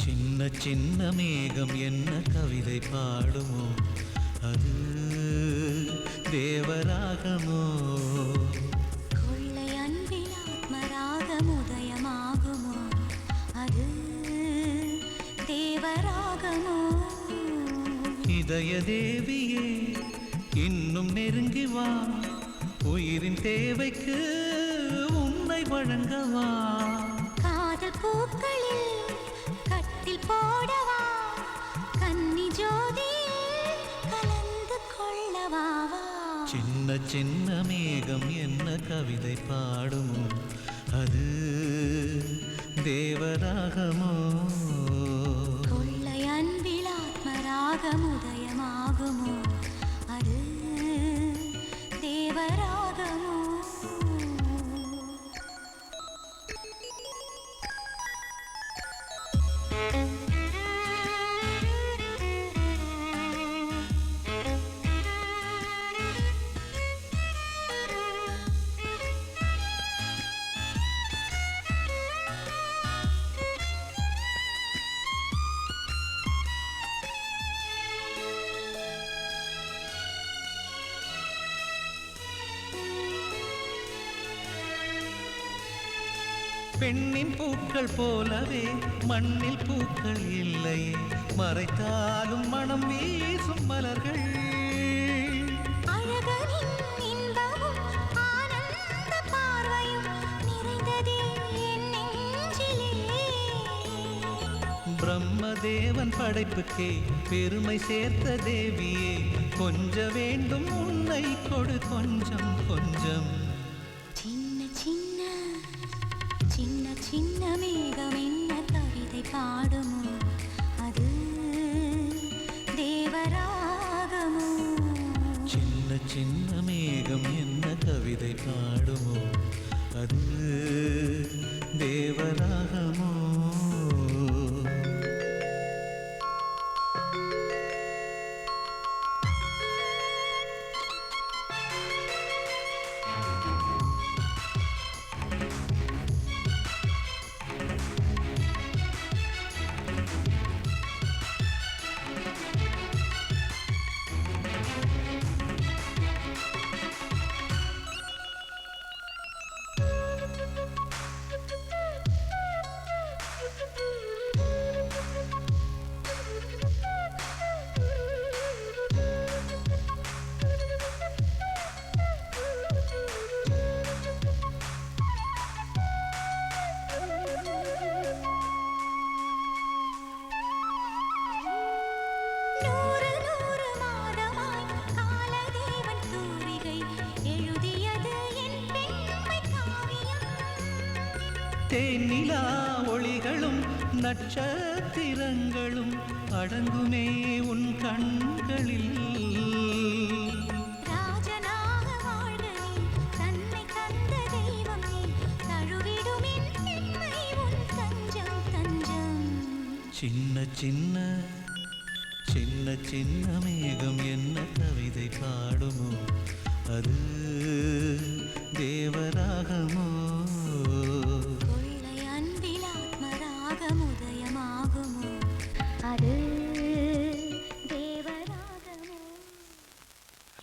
சின்ன சின்ன மேகம் என்ன கவிதை பாடுமோ, அது தேவராகமோ? கொள்ளை அன்பில் ஆத்மராகம் உதயமாகுமோ, அது தேவராகமோ? இதய தேவியே இன்னும் நெருங்கி வா, உயிரின் தேவைக்கு உன்னை வழங்கவா. காதல் பூக்களில் கட்டில் போடவா, கன்னி ஜோதியில் கலந்து கொள்ளவா. சின்ன சின்ன மேகம் என்ன கவிதை பாடுமோ, அது தேவராகமோ? கொள்ளை அன்பில் ஆத்மராகம் உதயமாகுமோ, அது தேவராகமோ? பெண்ணின் பூக்கள் போலவே மண்ணில் பூக்கள் இல்லையே, மறைத்தாலும் மனம் வீசும் மலர்கள். அழகனின் இன்பமும் ஆனந்த பார்வையும் நிறைந்ததே என் நெஞ்சிலே. பிரம்மதேவன் படைப்புக்கே பெருமை சேர்த்த தேவியே, கொஞ்ச வேண்டும் உன்னை கொடு கொஞ்சம் கொஞ்சம். சின்ன சின்ன சின்ன சின்ன மேகம் என்ன கவிதை பாடுமோ, அது தேவராகமோ? சின்ன சின்ன மேகம் என்ன கவிதை பாடுமோ, அது தேவராகமோ? தேனிலா ஒளிகளும் நட்சத்திரங்களும் அடங்குமே உன் கண்களில். ராஜனாக வாழ்க நீ, தன்னை தந்த தெய்வம் நீ, தழுவிடும் என் பெண்மை உன் தஞ்சம் தஞ்சம். சின்ன சின்ன சின்ன சின்ன மேகம் என்ன கவிதை பாடுமோ, அது தேவராகமோ?